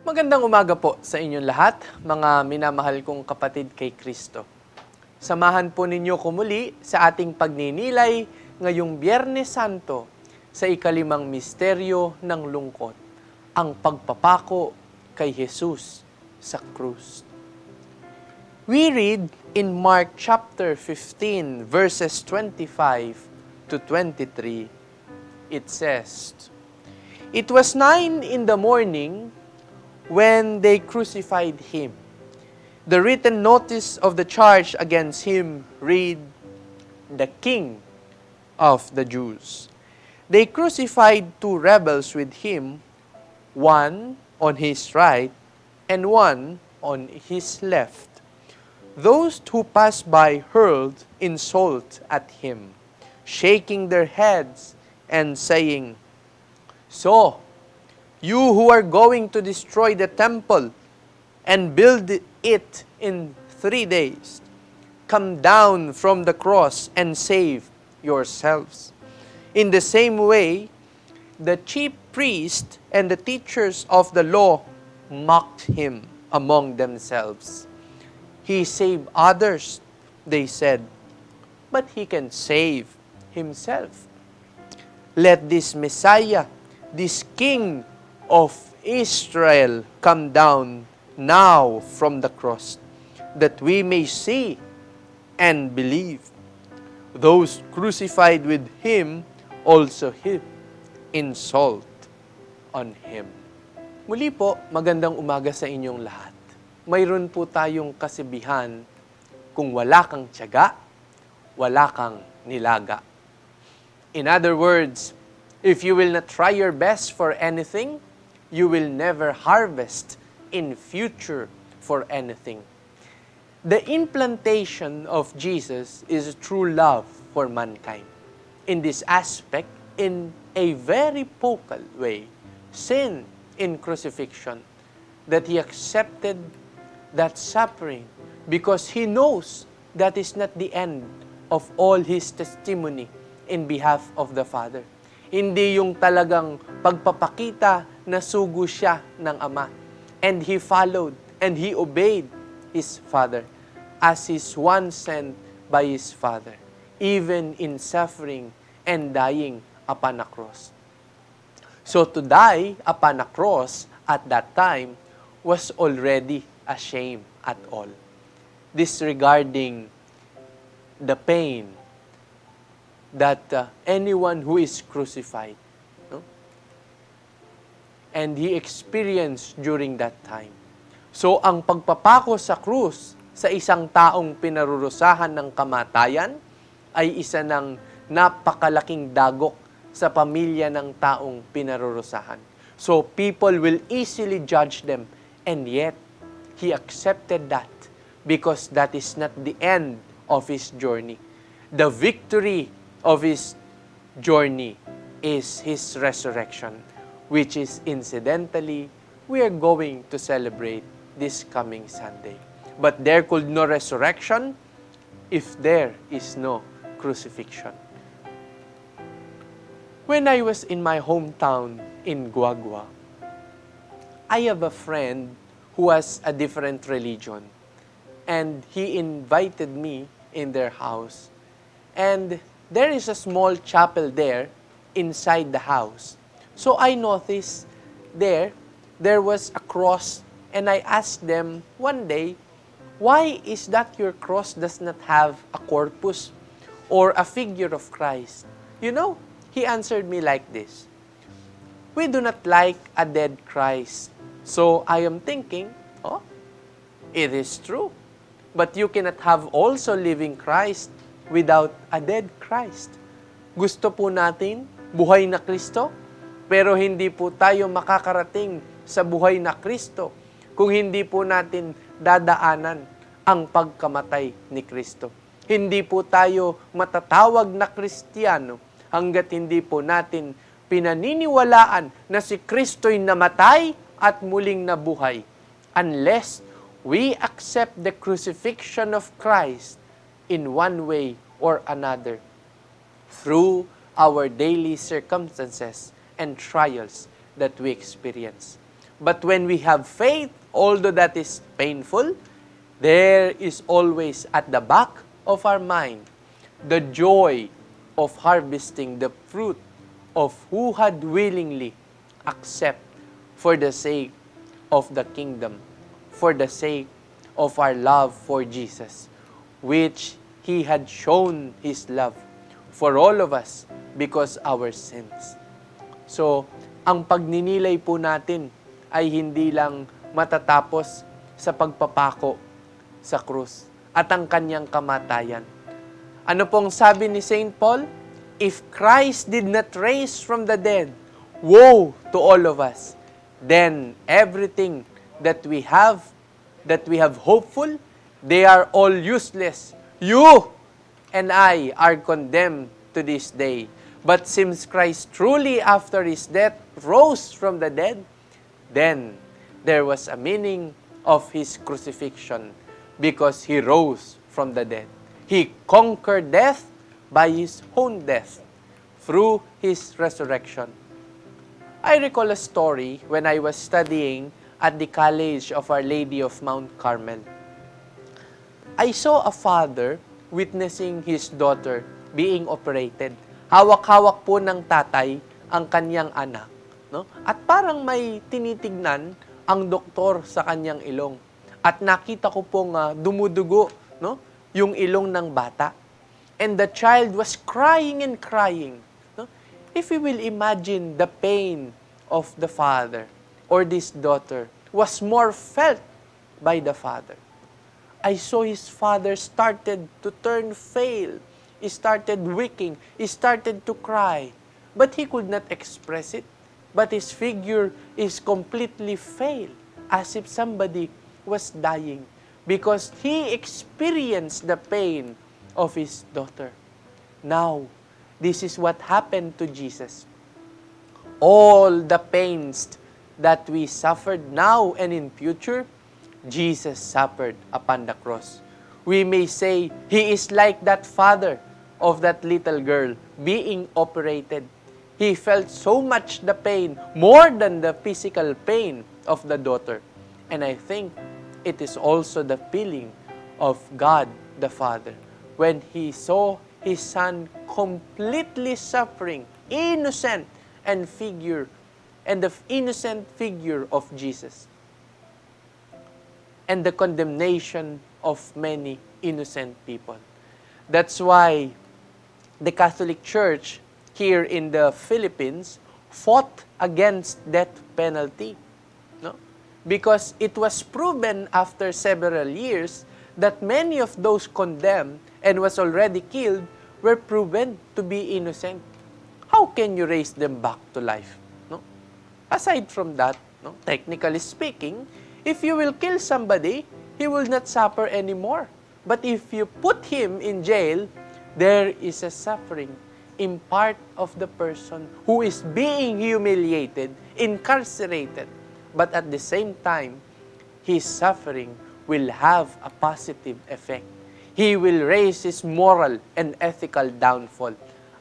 Magandang umaga po sa inyong lahat, mga minamahal kong kapatid kay Kristo. Samahan po ninyo ko muli sa ating pagninilay ngayong Biyernes Santo sa ikalimang misteryo ng lungkot, ang pagpapako kay Jesus sa krus. We read in Mark chapter 15 verses 25 to 23. It says, "It was 9 in the morning when they crucified him. The written notice of the charge against him read, 'The King of the Jews.' They crucified two rebels with him, one on his right and one on his left. Those who passed by hurled insult at him, shaking their heads and saying, 'So, you who are going to destroy the temple and build it in 3 days, come down from the cross and save yourselves.' In the same way, the chief priests and the teachers of the law mocked him among themselves. 'He saved others,' they said, 'but he can save himself. Let this Messiah, this King of Israel, come down now from the cross, that we may see and believe.' Those crucified with him also heaped insult on him." Muli po, magandang umaga sa inyong lahat. Mayroon po tayong kasibihan, kung wala kang tiyaga, wala kang nilaga. In other words, if you will not try your best for anything, you will never harvest in future for anything. The implantation of Jesus is true love for mankind. In this aspect, in a very vocal way, sin in crucifixion, that he accepted that suffering because he knows that is not the end of all his testimony in behalf of the Father. Hindi yung talagang pagpapakita na sugo siya ng Ama. And he followed and he obeyed his Father as his one sent by his Father, even in suffering and dying upon a cross. So to die upon a cross at that time was already a shame at all, disregarding the pain that anyone who is crucified, no? And he experienced during that time. So ang pagpapako sa krus sa isang taong pinarurusahan ng kamatayan ay isa ng napakalaking dagok sa pamilya ng taong pinarurusahan. So people will easily judge them, and yet he accepted that because that is not the end of his journey. The victory of his journey is his resurrection, which is incidentally we are going to celebrate this coming Sunday. But there could no resurrection if there is no crucifixion. When I was in my hometown in Guagua, I have a friend who has a different religion, and he invited me in their house. And there is a small chapel there inside the house. So I noticed there was a cross, and I asked them one day, "Why is that your cross does not have a corpus or a figure of Christ?" You know, he answered me like this, "We do not like a dead Christ." So I am thinking, oh, it is true. But you cannot have also living Christ without a dead Christ. Gusto po natin buhay na Kristo, pero hindi po tayo makakarating sa buhay na Kristo kung hindi po natin dadaanan ang pagkamatay ni Kristo. Hindi po tayo matatawag na Kristiyano hanggat hindi po natin pinaniniwalaan na si Kristo'y namatay at muling nabuhay, unless we accept the crucifixion of Christ in one way or another through our daily circumstances and trials that we experience. But when we have faith, although that is painful, there is always at the back of our mind the joy of harvesting the fruit of who had willingly accept for the sake of the kingdom, for the sake of our love for Jesus, which He had shown His love for all of us because our sins. So, ang pagninilay po natin ay hindi lang matatapos sa pagpapako sa krus at ang kanyang kamatayan. Ano pong sabi ni Saint Paul? If Christ did not raise from the dead, woe to all of us. Then everything that we have hopeful, they are all useless. You and I are condemned to this day. But since Christ truly after His death rose from the dead, then there was a meaning of His crucifixion because He rose from the dead. He conquered death by His own death through His resurrection. I recall a story when I was studying at the College of Our Lady of Mount Carmel. I saw a father witnessing his daughter being operated. Hawak-hawak po ng tatay ang kanyang anak. No? At parang may tinitignan ang doktor sa kanyang ilong. At nakita ko pong dumudugo, no? Yung ilong ng bata. And the child was crying and crying. No? If you will imagine the pain of the father or this daughter was more felt by the father. I saw his father started to turn pale. He started weakening. He started to cry. But he could not express it. But his figure is completely pale, as if somebody was dying. Because he experienced the pain of his daughter. Now, this is what happened to Jesus. All the pains that we suffered now and in future, Jesus suffered upon the cross. We may say, He is like that father of that little girl being operated. He felt so much the pain, more than the physical pain of the daughter. And I think it is also the feeling of God the Father when He saw His Son completely suffering, innocent and the innocent figure of Jesus, and the condemnation of many innocent people. That's why the Catholic Church here in the Philippines fought against death penalty. No? Because it was proven after several years that many of those condemned and was already killed were proven to be innocent. How can you raise them back to life? No? Aside from that, no, technically speaking, if you will kill somebody, he will not suffer anymore. But if you put him in jail, there is a suffering in part of the person who is being humiliated, incarcerated. But at the same time, his suffering will have a positive effect. He will raise his moral and ethical downfall.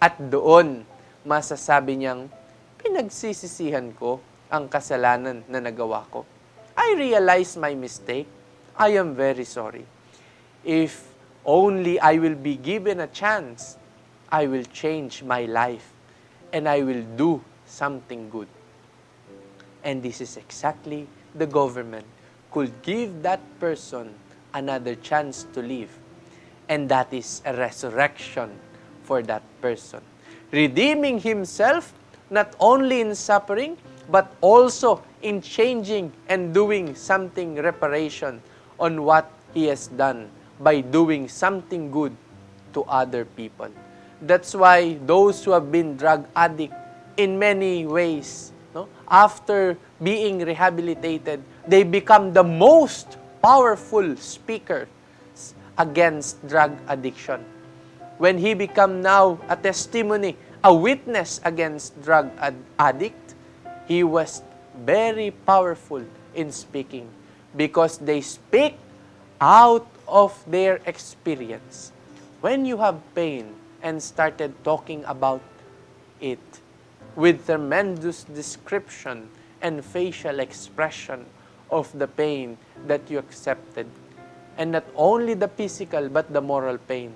At doon, masasabi niyang, pinagsisisihan ko ang kasalanan na nagawa ko. I realize my mistake. I am very sorry. If only I will be given a chance, I will change my life and I will do something good. And this is exactly the government could give that person another chance to live. And that is a resurrection for that person. Redeeming himself not only in suffering, but also in changing and doing something reparation on what he has done by doing something good to other people. That's why those who have been drug addict in many ways, no, after being rehabilitated, they become the most powerful speakers against drug addiction. When he become now a testimony, a witness against drug addict, he was very powerful in speaking because they speak out of their experience. When you have pain and started talking about it with tremendous description and facial expression of the pain that you accepted. And not only the physical, but the moral pain.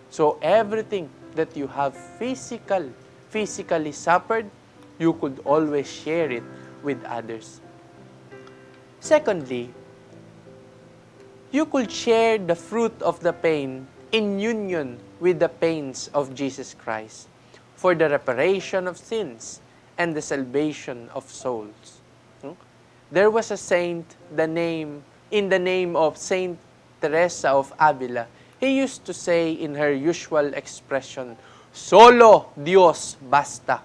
So everything that you have physically suffered, you could always share it with others. Secondly, you could share the fruit of the pain in union with the pains of Jesus Christ for the reparation of sins and the salvation of souls. There was a saint, in the name of Saint Teresa of Avila. He used to say in her usual expression, "Solo Dios basta."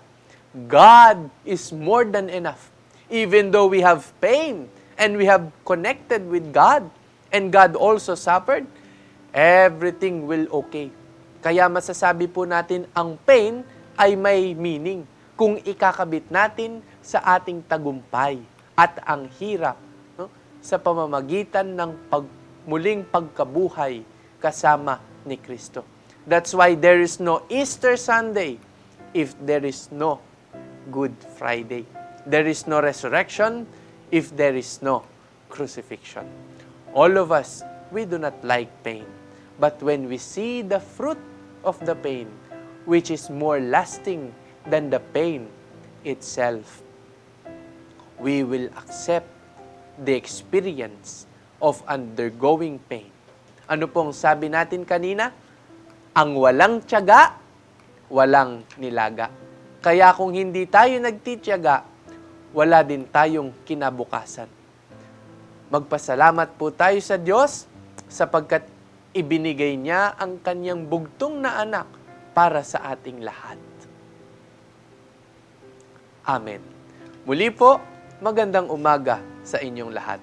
God is more than enough. Even though we have pain and we have connected with God and God also suffered, everything will okay. Kaya masasabi po natin ang pain ay may meaning kung ikakabit natin sa ating tagumpay at ang hirap, no, sa pamamagitan ng muling pagkabuhay kasama ni Kristo. That's why there is no Easter Sunday if there is no Good Friday. There is no resurrection if there is no crucifixion. All of us, we do not like pain. But when we see the fruit of the pain, which is more lasting than the pain itself, we will accept the experience of undergoing pain. Ano pong sabi natin kanina? Ang walang tiyaga, walang nilaga. Kaya kung hindi tayo nagtitiyaga, wala din tayong kinabukasan. Magpasalamat po tayo sa Diyos sapagkat ibinigay niya ang kanyang bugtong na anak para sa ating lahat. Amen. Muli po, magandang umaga sa inyong lahat.